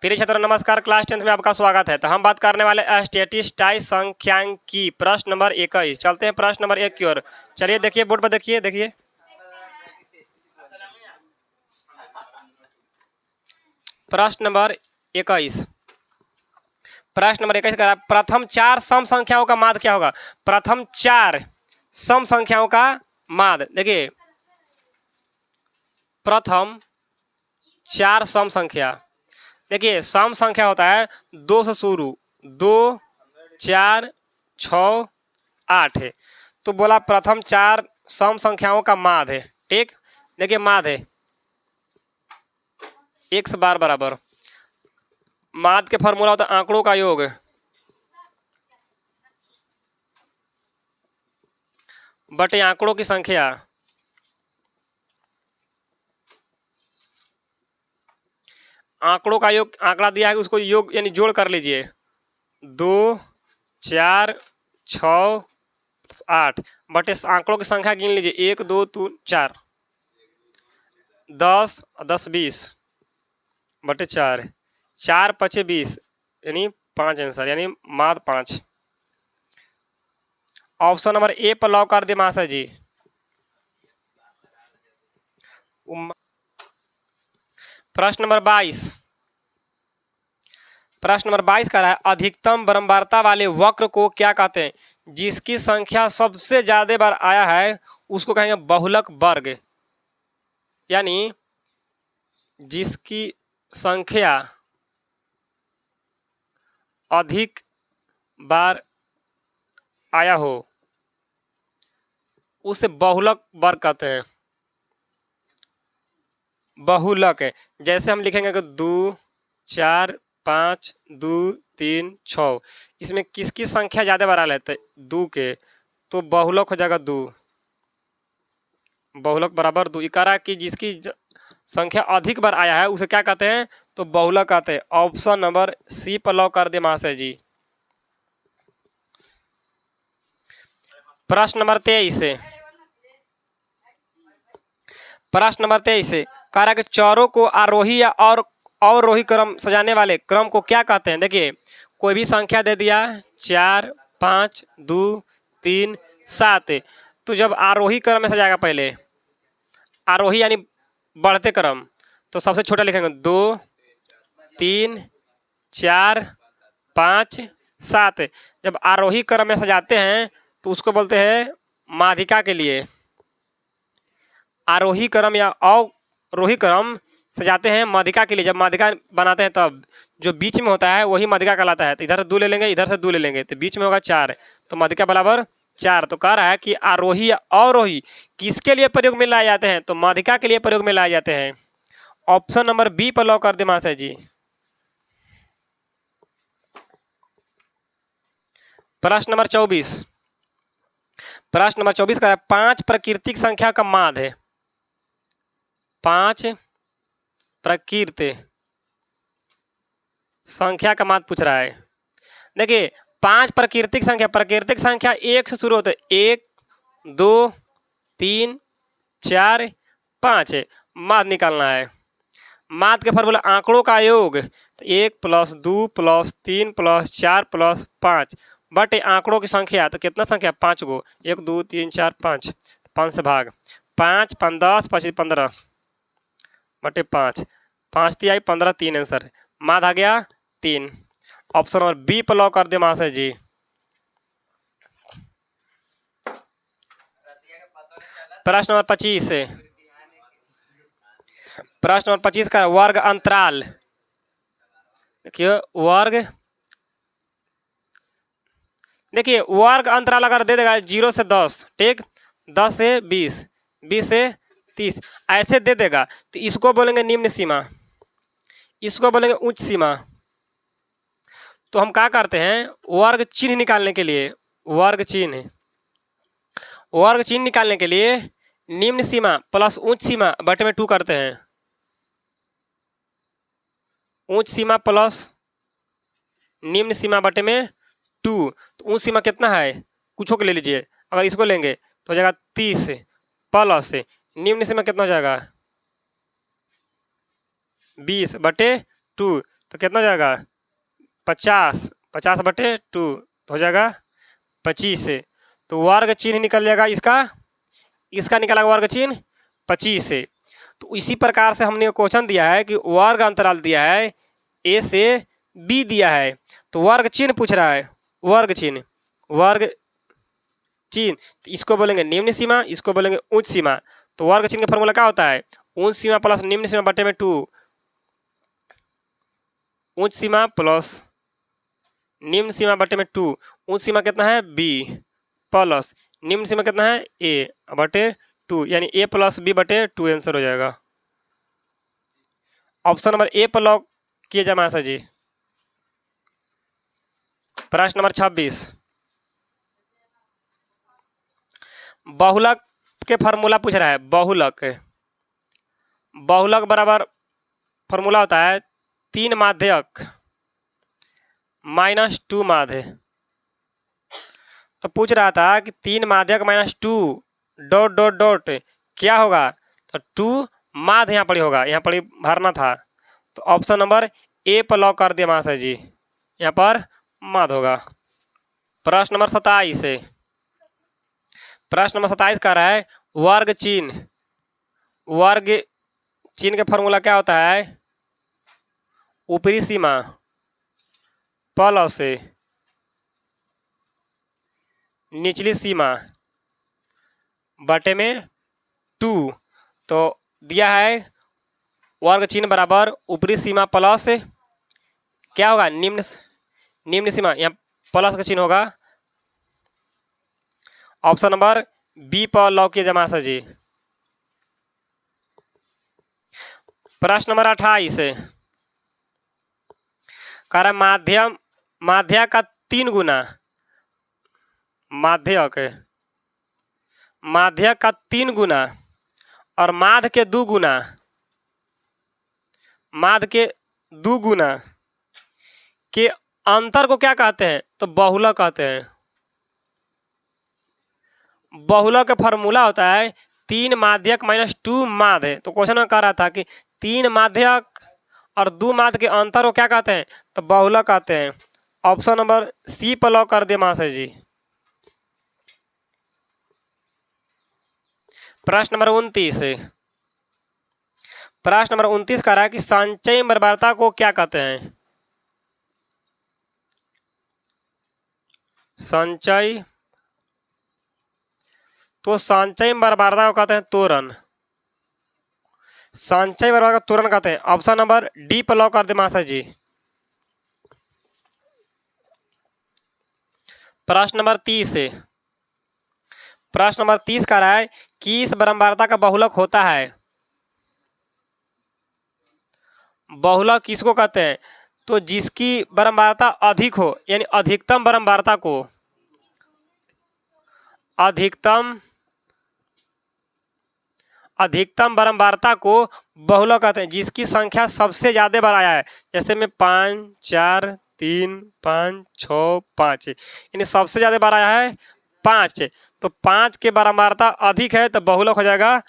प्रिय छात्रों नमस्कार। क्लास 10th में आपका स्वागत है। तो हम बात करने वाले स्टैटिस्टिक्स सांख्यिकी प्रश्न नंबर 21। चलते हैं प्रश्न नंबर 1 की ओर। चलिए देखिए बोर्ड पर, देखिए प्रश्न नंबर 21। प्रश्न नंबर 21 का प्रथम 4 सम संख्याओं का माध्य क्या होगा। प्रथम 4 सम संख्याओं का माध्य। देखिए प्रथम 4 सम संख्या, देखिए सम संख्या होता है 2 से शुरू, 2, 4, 6, 8 है। तो बोला प्रथम 4 सम संख्याओं का माध्य है। ठीक, देखिए माध्य है x बार बराबर, माध्य के फॉर्मूला होता है आंकड़ों का योग बटे आंकड़ों की संख्या। आंकड़ों का योग, आंकड़ा दिया है उसको योग यानी जोड़ कर लीजिए। 2, 4, 6, 8 बटे आंकड़ों की संख्या गिन लीजिए। 1, 2, 3, 4, 10, 10, 20 बटे 4, 4 5 20 यानी 5 आंसर, यानी माध्य 5। ऑप्शन नंबर ए पर लॉक कर दे महाशय जी। प्रश्न नंबर 22। प्रश्न नंबर 22 का है अधिकतम बारंबारता वाले वक्र को क्या कहते हैं। जिसकी संख्या सबसे ज्यादा बार आया है उसको कहेंगे बहुलक वर्ग, यानी जिसकी संख्या अधिक बार आया हो उसे बहुलक वर्ग कहते हैं। बहुलक है, जैसे हम लिखेंगे कि 2, 4, 5, 2, 3, 6, इसमें किसकी संख्या ज्यादा बार आ लेते हैं 2 के, तो बहुलक हो जाएगा 2। बहुलक बराबर 2। इकारा की जिसकी संख्या अधिक बार आया है उसे क्या कहते हैं, तो बहुलक कहते हैं। ऑप्शन नंबर सी पर लॉक कर दे महाशय जी। प्रश्न नंबर 23 से, प्रश्न नंबर 23 से कह रहा है कि चौरों को आरोही या और अवरोही क्रम सजाने वाले क्रम को क्या कहते हैं। देखिए कोई भी संख्या दे दिया 4, 5, 2, 3, 7, तो जब आरोही क्रम में सजाएगा, पहले आरोही यानी बढ़ते क्रम, तो सबसे छोटा लिखेंगे 2, 3, 4, 5, 7। जब आरोही क्रम में सजाते हैं तो उसको बोलते हैं माध्यिका के लिए। आरोही क्रम या अवरोही क्रम सजाते हैं माध्यिका के लिए। जब माध्यिका बनाते हैं तब जो बीच में होता है वही माध्यिका कहलाता है। तो इधर से 2 ले लेंगे, इधर से 2 ले लेंगे, तो बीच में होगा 4, तो माध्यिका बराबर 4। तो कह रहा है कि आरोही या अवरोही किसके लिए प्रयोग में लाए जाते हैं, तो माध्यिका के लिए प्रयोग में लाए जाते हैं। ऑप्शन नंबर बी पर लॉक कर दे महाशय जी। प्रश्न नंबर 24। प्रश्न नंबर 24 का 5 प्राकृतिक संख्या का माध्य है। 5 प्राकृतिक संख्या का माध्य पूछ रहा है। देखिए 5 प्राकृतिक संख्या 1 से शुरू होते हैं। 1, 2, 3, 4, 5 माध्य निकालना है। माध्य के फॉर्मूला आंकड़ों का योग, तो 1 + 2 + 3 + 4 + 5 बटे आंकड़ों की संख्या। तो कितना संख्या 5 गो, 1, 2, 3, 4, 5, 5 से भाग, 5, 5, 10, 25, 15 बटे 5, 5 3 15, 3 आंसर, माध्य आ गया 3। ऑप्शन नंबर बी पर लॉक कर दे महाशय जी। प्रश्न नंबर 25 से, प्रश्न नंबर 25 का वर्ग अंतराल। देखिए वर्ग, देखिए वर्ग अंतराल अगर दे देगा 0 से 10, ठीक, 10 से 20, 20 से 30 ऐसे दे देगा, तो इसको बोलेंगे निम्न सीमा, इसको बोलेंगे उच्च सीमा। तो हम क्या करते हैं, वर्ग चिन्ह निकालने के लिए, वर्ग चिन्ह निकालने के लिए निम्न सीमा प्लस उच्च सीमा बटे में 2 करते हैं। उच्च सीमा प्लस निम्न सीमा बटे में 2, तो उच्च सीमा कितना है, कुछ के ले लीजिए, अगर इसको लेंगे तो हो जाएगा 30 प्लस निम्न सीमा कितना हो जाएगा 20 बटे 2, तो कितना हो जाएगा 50, 50/2 तो हो जाएगा 25। तो वर्ग चिन्ह निकल जाएगा इसका निकला वर्ग चिन्ह 25। तो इसी प्रकार से हमने क्वेश्चन दिया है कि वर्ग अंतराल दिया है ए से बी दिया है, तो वर्ग चिन्ह पूछ रहा है, वर्ग चिन्ह तो इसको बोलेंगे निम्न सीमा, इसको बोलेंगे उच्च सीमा। तो वर्ग चिन्ह का फॉर्मूला क्या होता है, उच्च सीमा प्लस निम्न सीमा बटे में 2, उच्च सीमा प्लस निम्न सीमा बटे में 2। उच्च सीमा कितना है बी प्लस निम्न सीमा कितना है ए बटे 2, यानी ए प्लस बी बटे 2 आंसर हो जाएगा। ऑप्शन नंबर ए पर लॉक किए जाए मासा जी। प्रश्न नंबर 26, बहुलक के फॉर्मूला पूछ रहा है। बहुलक बराबर फॉर्मूला होता है 3 माध्यक -2 माध्य। तो पूछ रहा था कि 3 माध्यक -2 ... क्या होगा, तो 2 माध्य यहाँ पर होगा, यहाँ पर भरना था। तो ऑप्शन नंबर ए पर लॉक कर दिया महाशय जी, यहाँ पर माध्य होगा। प्रश्न नंबर 27 है। प्रश्न नंबर 27 कह रहा है वर्ग चिन्ह का फॉर्मूला क्या होता है, ऊपरी सीमा प्लस निचली सीमा बटे में 2। तो दिया है वर्ग चिन्ह बराबर ऊपरी सीमा प्लस क्या होगा, निम्न सीमा, यहाँ प्लस का चिन्ह होगा। ऑप्शन नंबर बी पर लॉक किया जाए जी। प्रश्न नंबर 28 है, कह रहा माध्यक का 3 गुना, माध्यक का 3 गुना और माध्य के 2 गुना के अंतर को क्या कहते हैं, तो बहुलक कहते हैं। बहुलक का फॉर्मूला होता है 3 माध्यक -2 माध्य। तो क्वेश्चन में कह रहा था कि 3 माध्यक और 2 माध्य के अंतर को क्या कहते हैं, तो बहुलक कहते हैं। ऑप्शन नंबर सी पर लॉक कर दिया महाशय जी। प्रश्न नंबर 29 है। प्रश्न नंबर 29 कह रहा है कि संचयी बराबरता को क्या कहते हैं, संचयी बराबरता को कहते हैं त्वरण। संचयी बराबरता को त्वरण कहते हैं। ऑप्शन नंबर डी पर लॉक कर दे महाशय जी। प्रश्न नंबर 30 है। प्रश्न नंबर 30 कह रहा है कि इस बराबरता का बहुलक होता है। बहुलक किसको कहते हैं, तो जिसकी बराबरता अधिक हो, यानी अधिकतम बराबरता को, अधिकतम बराबरता को बहुलक कहते हैं। जिसकी संख्या सबसे ज्यादा बार आया है, जैसे में 5, 4, 3, 5, 6, 5, यानी सबसे ज्यादा बार आया है 5। तो 5 के बराबरता अधिक है तो बहुलक हो जाएगा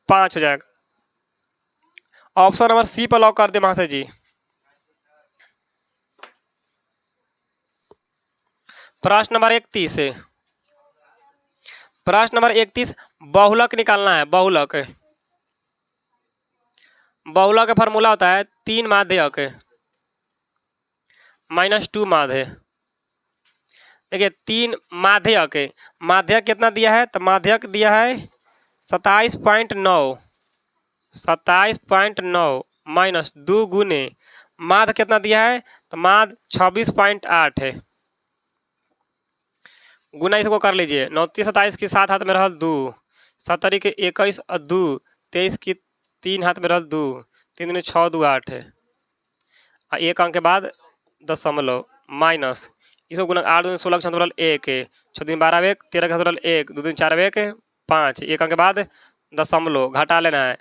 5 हो जाएगा। ऑप्शन नंबर सी पर लॉक कर दे महाशय जी। प्रश्न नंबर 31 है। प्रश्न नंबर 31 बहुलक निकालना है। बहुलक का फॉर्मूला होता है 3 माध्यक -2 माध्य। देखिए 3 माध्यक कितना दिया है, तो माध्यक दिया है 27.9 -2 गुने माध्य कितना दिया है, तो माध्य 26.8 है। गुना इसको कर लीजिए, 29 27 के 7 हाथ में रहल 2, 70 के 21 और 2, 23 की 3 हाथ में रहल 2, 3 दूनी 6 2 8 है। और 1 अंक के बाद दशमलव माइनस, इसको गुना 8 दूनी 16 के 1, 6 दूनी 12 1, 13 के 1, 2 दूनी 4 1 5, 1 अंक के बाद दशमलव घटा लेना है।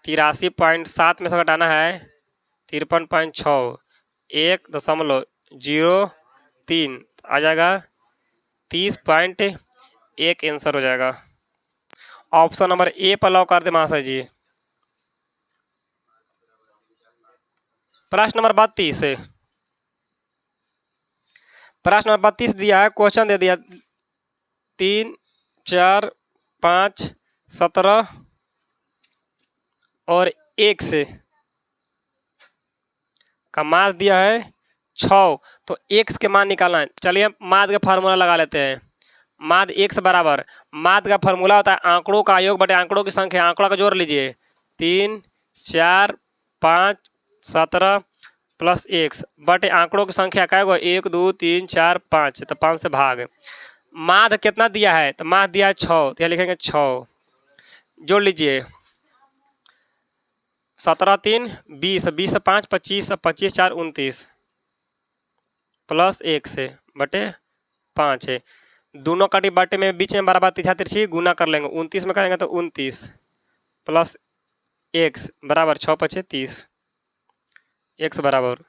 83.7 में से घटाना है 53.6, 1.03 आ जाएगा 30.1 आंसर हो जाएगा। ऑप्शन नंबर ए पर लॉक कर दे महाशय जी। प्रश्न नंबर 32 प्रश्न नंबर 32 दिया है, क्वेश्चन दे दिया 3, 4, 5, 17 और 1 से का मान दिया है 6। तो x के मान निकालना है। चलिए माद का फार्मूला लगा लेते हैं। माद x बराबर, माद का फार्मूला होता है आंकड़ों का योग बटे आंकड़ों की संख्या। आंकड़ा का जोड़ लीजिए 3, 4, 5, 17 प्लस x बटे आंकड़ों की संख्या क्या होगा 1, 2, 3, 4, 5। तो 5 से भाग। माद कितना दिया है? तो माद दिया है 6, तो यहाँ लिखेंगे 6। जोड़ लीजिए 17 3 20, 20 से 5 25, 25 4 29 प्लस 1 से बटे 5 है। दोनों कटी बाटे में बीच में बराबर तिरछा तिरछी गुना कर लेंगे। 29 में करेंगे तो 29 प्लस x बराबर 6 5 30। x बराबर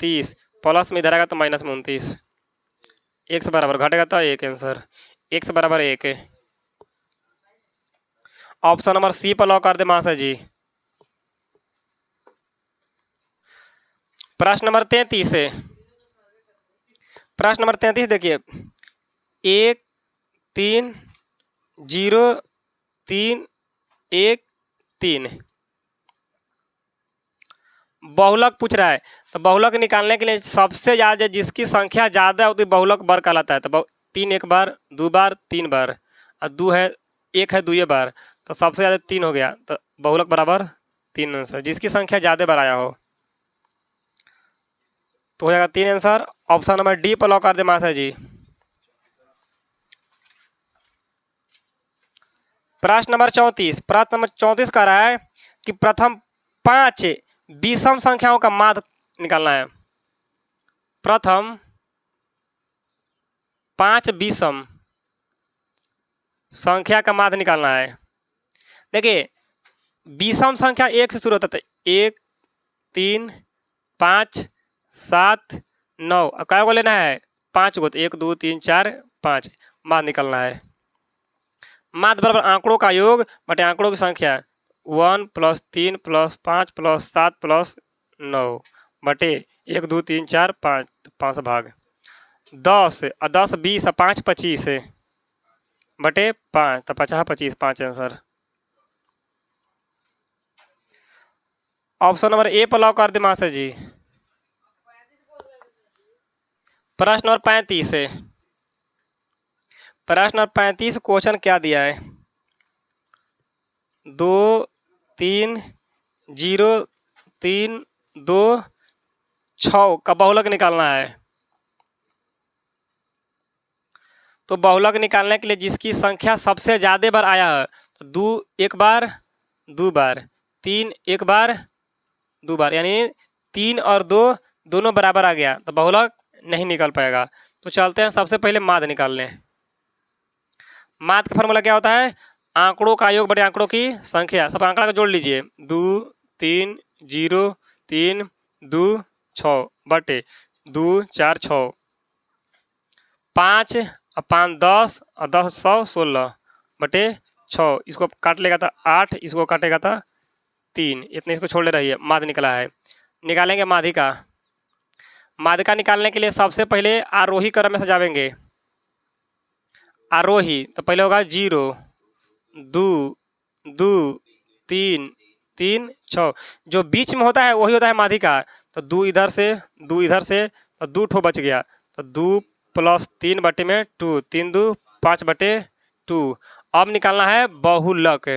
30 प्लस में इधर आएगा तो माइनस में 29। x बराबर घटेगा तो 1 आंसर। x बराबर 1 है। ऑप्शन नंबर सी पर लॉक कर दे महाशय जी। प्रश्न नंबर 33 है। प्रश्न नंबर 33 देखिए 1 3 0 3 1 3 बहुलक पूछ रहा है। तो बहुलक निकालने के लिए सबसे ज़्यादा जिसकी संख्या ज़्यादा होती है बहुलक वर्ग कहलाता है। तो 3 एक बार, 2 बार, 3 बार और 2 है 1 है 2 बार, तो सबसे ज़्यादा 3 हो गया। तो बहुलक बराबर 3 आंसर। जिसकी संख्या ज़्यादा बार आया हो तो हो जाएगा 3 आंसर। ऑप्शन नंबर डी पर लॉक कर दे महाशय जी। प्रश्न नंबर 34। प्रश्न नंबर 34 कह रहा है कि प्रथम 5 विषम संख्याओं का माध्य निकालना है। प्रथम 5 विषम संख्या का माध्य निकालना है। देखिए विषम संख्या 1 से शुरू होता है। 1 3 5 7 9 क्या को लेना है 5 को। तो 1 2 3 4 5 माध्य निकालना है। माध्य बराबर आंकड़ों का योग बटे आंकड़ों की संख्या। 1 प्लस 3 प्लस 5 प्लस 7 प्लस 9 बटे 1 2 3 4 5। 5 भाग 10 और 10 20 और 5 25 बटे 5। तो 50 25 5 आंसर। ऑप्शन नंबर ए पर लॉक कर दे महाशय जी। प्रश्न नंबर 35 है। प्रश्न नंबर 35 क्वेश्चन क्या दिया है 2 3 0 3 2 6 का बहुलक निकालना है। तो बहुलक निकालने के लिए जिसकी संख्या सबसे ज़्यादा बार आया है तो 2 एक बार 2 बार, 3 एक बार 2 बार, यानी 3 और 2 दोनों बराबर आ गया तो बहुलक नहीं निकल पाएगा। तो चलते हैं सबसे पहले माध्य निकालने। माध्य का फार्मूला क्या होता है आंकड़ों का योग बटे आंकड़ों की संख्या। सब आंकड़ा का जोड़ लीजिए 2 3 0 3 2 6 बटे 2 4 6 5 और 5 10 और 10 100 16 बटे 6। इसको काट लेगा तो 8, इसको काटेगा तो 3। इतने इसको छोड़ ले रही है। माध्य निकला है। निकालेंगे माध्य का। माध्य का निकालने के लिए सबसे पहले आरोही क्रम में सजावेंगे। आरोही तो पहले होगा 0 2 2 3 3 6। जो बीच में होता है वही होता है माध्य का। तो 2 इधर से 2 इधर से तो 2 ठो बच गया। तो 2 प्लस 3 बटे में 2, 3 2 5 बटे 2। अब निकालना है बहुलक।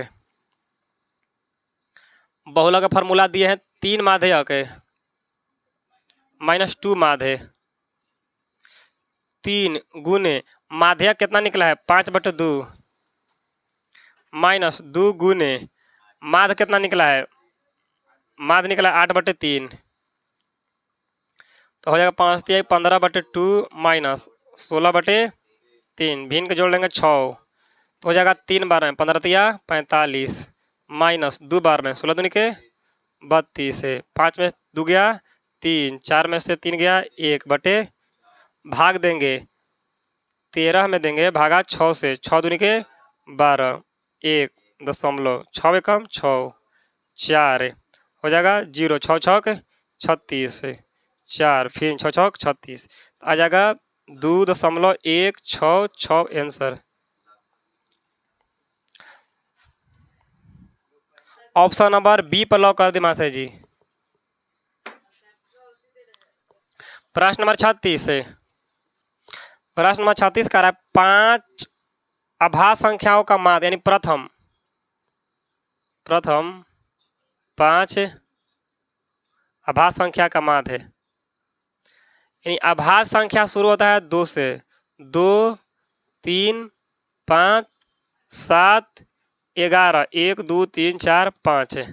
बहुलक का फार्मूला दिए हैं 3 माध्य के -2 माध्य। 3 गुने माध्य कितना निकला है 5 बटे 2 -2 गुने माध्य कितना निकला है माध्य निकला 8 बटे 3। तो हो जाएगा 5 3 15 बटे 2 माइनस 16 बटे 3। भिन्न के जोड़ लेंगे 6 तो हो जाएगा 3 बार में 15 तिया 45 माइनस 2 बार में 16 दूनी के 32 है। 5 में 2 गया 3, 4 में से 3 गया 1 बटे भाग देंगे 13 में देंगे भागा 6 से 6 दूनी के 12 1 दशमलव 6 एकम 6 4 हो जाएगा 0 6 6 36, 4 फिर 6 6 36, आ जाएगा 2.166 आंसर। ऑप्शन नंबर बी पर लॉक कर दे मासे जी। प्रश्न नंबर 36 है। प्रश्न नंबर 36 कह रहा है 5 अभाज्य संख्याओं का माध्य यानी प्रथम 5 अभाज्य संख्या का माध्य है। यानी अभाज्य संख्या शुरू होता है 2 से, 2 3 5 7 11, 1 2 3 4 5 है।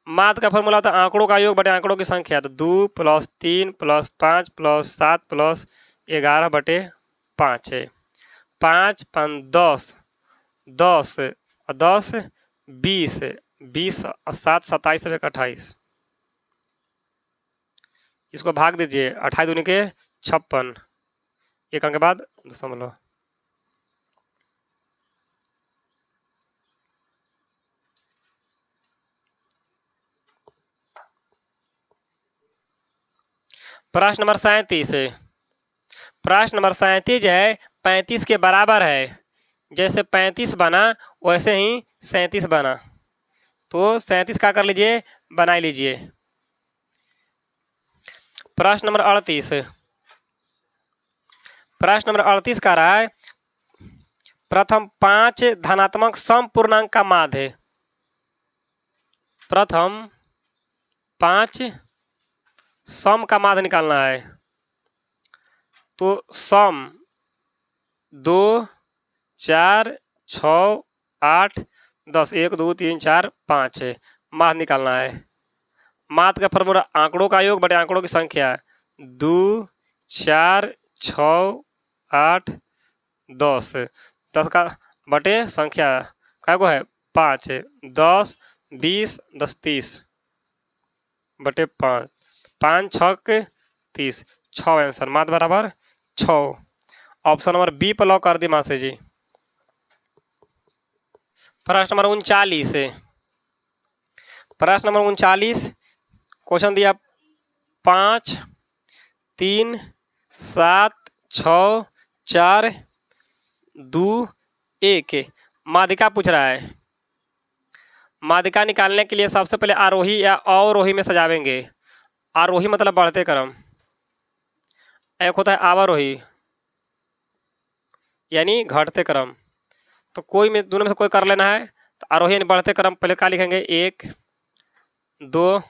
माध्य का फॉर्मूला होता है आंकड़ों का योग बटे आंकड़ों की संख्या, तो 2 + 3 + 5 + 7 + 11 बटे 5 है। 5 5 10, 10 और 10 20, 20 और 7 27 और 28। इसको भाग दीजिए, 28 दूनी के 56, एक अंक के बाद दशमलव। प्रश्न नंबर 37 है। प्रश्न नंबर 37 है 35 के बराबर है। जैसे 35 बना वैसे ही 37 बना, तो 37 का कर लीजिए, बना लीजिए। प्रश्न नंबर 38 है। प्रश्न नंबर 38 का रहा है प्रथम 5 धनात्मक सम पूर्णांक का माध्य है। प्रथम 5 सम का माध्य निकालना है, तो सम 2 4 6 8 10, 1 2 3 4 5 है। माध्य निकालना है। माध्य का फॉर्मूला आंकड़ों का योग बटे आंकड़ों की संख्या, 2 4 6 8 10, 10 का बटे संख्या क्या को है 5 है। 10 20 10 30 बटे 5, 5 6 30, 6 आंसर। माध्य बराबर 6। ऑप्शन नंबर बी पर लॉक कर दी मासे जी। प्रश्न नंबर 39 है। प्रश्न नंबर 39 क्वेश्चन दिया 5 3 7 6 4 2 1, माध्यिका पूछ रहा है। माध्यिका निकालने के लिए सबसे पहले आरोही या अवरोही में सजावेंगे। आरोही मतलब बढ़ते क्रम, एक होता है अवरोही यानी घटते क्रम। तो कोई में दोनों में से कोई कर लेना है। तो आरोही यानी बढ़ते क्रम, पहले क्या लिखेंगे 1 2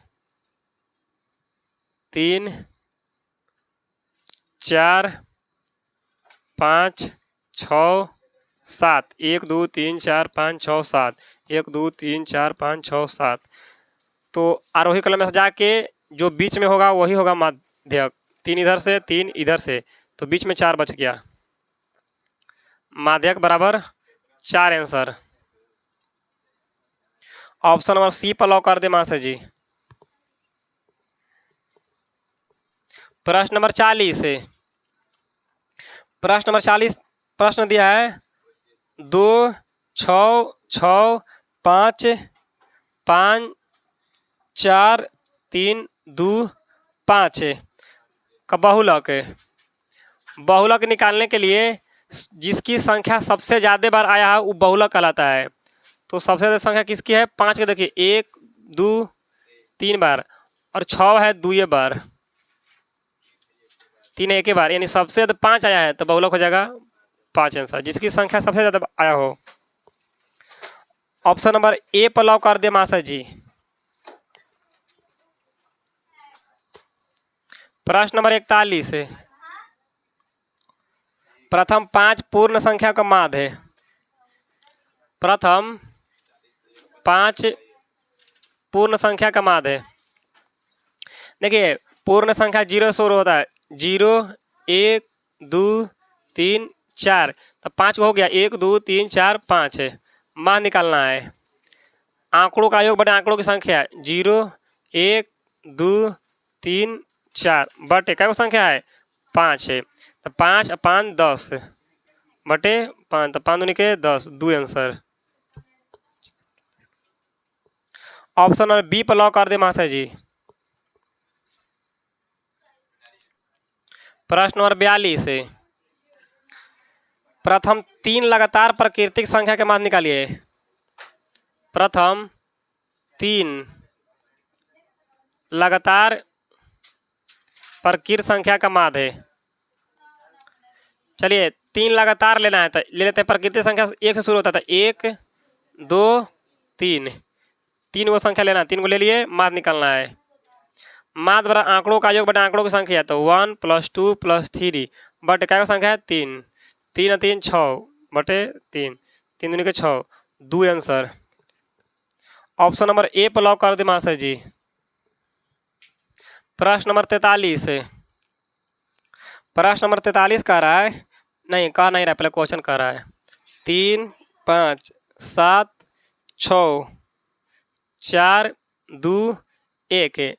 3 4 5 6 7, 1 2 3 4 5 6 7, 1 2 3 4 5 6 7। तो आरोही क्रम में सजा के जो बीच में होगा वही होगा माध्यक। 3 इधर से 3 इधर से, तो बीच में 4 बच गया। माध्यक बराबर 4 आंसर। ऑप्शन नंबर सी पर लॉक कर दे मास्टर जी। प्रश्न नंबर 40 है। प्रश्न नंबर 40 प्रश्न दिया है 2 6 6 5 5 4 3 2 5 का बहुलक है। बहुलक निकालने के लिए जिसकी संख्या सबसे ज़्यादा बार आया है वो बहुलक कहलाता है। तो सबसे ज़्यादा संख्या किसकी है 5 के, देखिए 1 2 3 बार और 6 है 2 बार, 3 1 बार, यानी सबसे ज़्यादा 5 आया है तो बहुलक हो जाएगा 5 आंसर। जिसकी संख्या सबसे ज़्यादा आया हो। ऑप्शन नंबर ए पर लॉक कर दे मास्टर जी। प्रश्न नंबर 41 है। प्रथम 5 पूर्ण संख्या का माध्य है। प्रथम 5 पूर्ण संख्या का माध्य है। देखिए पूर्ण संख्या 0 शुरू होता है, 0 1 2 3 4, तो 5 हो गया, 1 2 3 4 5 है। मान निकालना है। आंकड़ों का योग बटे आंकड़ों की संख्या, 0 1 2 3 4 बटे क्या संख्या है 5 है। तो 5 5 10 बटे 5, तो 5 दूनी के 10, 2 आंसर। ऑप्शन नंबर बी पर लॉक कर दे मास्टर जी। प्रश्न नंबर 42 है। प्रथम 3 लगातार प्राकृतिक संख्या के मान निकालिए। प्रथम 3 लगातार प्राकृतिक संख्या का मान है। चलिए 3 लगातार लेना है तो ले लेते हैं। प्राकृतिक संख्या 1 से शुरू होता था। 1 2 3, 3 गो संख्या लेना है। 3 को ले लिए, माध्य निकालना है। माध्य बराबर आंकड़ों का योग बटा आंकड़ों की संख्या। तो 1 + 2 + 3 बटे क्या संख्या है 3, 3 और 3 6 बटे 3, 3 दूनी के 6, 2 आंसर। ऑप्शन नंबर ए पर लॉक कर दे मास्टर जी। प्रश्न नंबर 43 है। प्रश्न नंबर 43 कह रहा है, नहीं कह नहीं रहा, पहले क्वेश्चन कह रहा है 3 5 7 6 4 2 1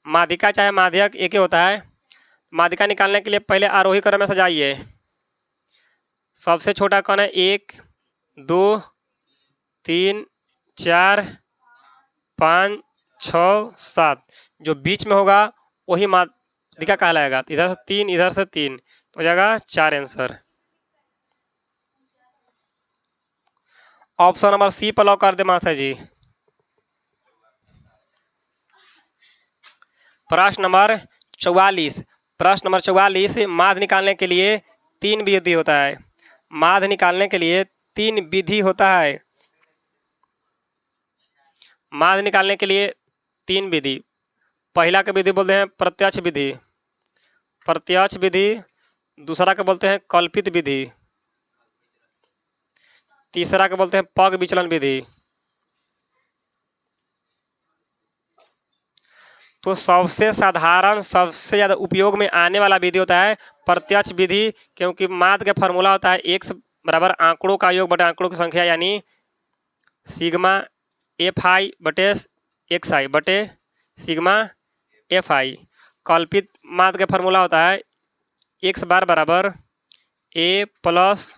माध्यिका चाहे माध्यक एक ही होता है। माध्यिका निकालने के लिए पहले आरोही क्रम में सजाइए। सबसे छोटा कौन है? 1 2 3 4 5 6 7, जो बीच में होगा वही माध्यिका कहलाएगा। इधर से 3 इधर से 3 तो हो जाएगा 4 आंसर। ऑप्शन नंबर सी पर लॉक कर दे मास्टर जी। प्रश्न नंबर 44। प्रश्न नंबर 44, माध्य निकालने के लिए 3 विधि होता है। माध्य निकालने के लिए 3 विधि होता है। माध्य निकालने के लिए 3 विधि। पहला के विधि बोलते हैं प्रत्यक्ष विधि, प्रत्यक्ष विधि। दूसरा के बोलते हैं कल्पित विधि। तीसरा के बोलते हैं पग विचलन विधि। तो सबसे साधारण, सबसे ज़्यादा उपयोग में आने वाला विधि होता है प्रत्यक्ष विधि, क्योंकि माध्य का फॉर्मूला होता है x बराबर आंकड़ों का योग बटे आंकड़ों की संख्या, यानी सिग्मा fi बटे xi बटे सिग्मा fi। कल्पित माध्य का फॉर्मूला होता है x बार बराबर a plus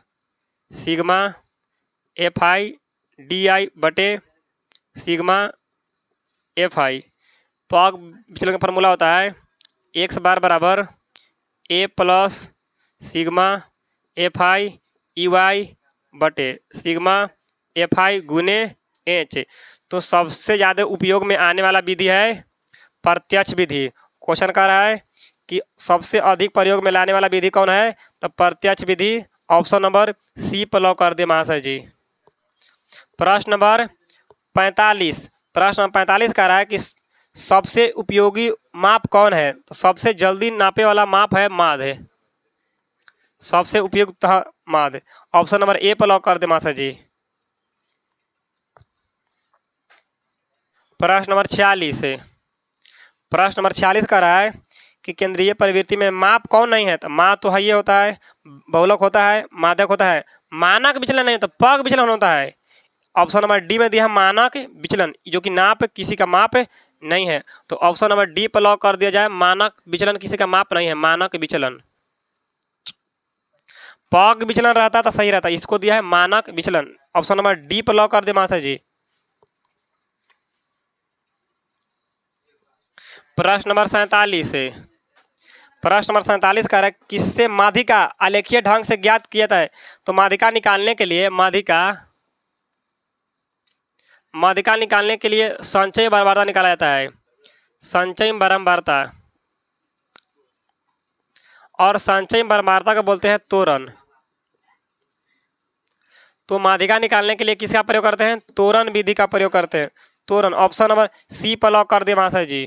sigma fi di बटे सिग्मा fi। पग विचलन का फॉर्मूला होता है x बार बराबर a plus sigma fi ey बटे सिग्मा fi गुने h। तो सबसे ज़्यादा उपयोग में आने वाला विधि है प्रत्यक्ष विधि। क्वेश्चन कह रहा है कि सबसे अधिक प्रयोग में लाने वाला विधि कौन है? तो प्रत्यक्ष विधि। ऑप्शन नंबर सी पर लॉक कर दे महाशय जी। प्रश्न नंबर 45। प्रश्न नंबर 45 कह रहा है कि सबसे उपयोगी माप कौन है? तो सबसे जल्दी नापे वाला माप है माध्य, सबसे उपयुक्त माध्य। ऑप्शन नंबर ए पर लॉक कर दे मास्टर जी। प्रश्न नंबर 46 है। प्रश्न नंबर 46 कह रहा है कि केंद्रीय प्रवृत्ति में माप कौन नहीं है? तो माप तो है ये होता है, बहुलक होता है, माध्यक होता है। मानक विचलन नहीं तो पग विचलन होता है। ऑप्शन नंबर डी में दिया है मानक विचलन, जो कि नाप किसी का माप नहीं है। तो ऑप्शन नंबर डी पर लॉक कर दिया जाए, मानक विचलन किसी का माप नहीं है, मानक विचलन। पग विचलन रहता तो सही रहता, इसको दिया है मानक विचलन। ऑप्शन नंबर डी पर लॉक कर दे मास्टर जी। प्रश्न नंबर 47 है। प्रश्न नंबर 47 कह रहा है किससे माध्यिका आलेखीय ढंग से ज्ञात किया जाता है? तो माध्यिका निकालने के लिए माध्यिका निकालने के लिए संचय बारंबारता निकाला जाता है। संचय बारंबारता, और संचय बारंबारता को बोलते हैं त्वरण। तो माध्यिका निकालने के लिए किसका प्रयोग करते हैं? त्वरण विधि का प्रयोग करते हैं, त्वरण। ऑप्शन नंबर सी पर लॉक कर दे मास्टर जी।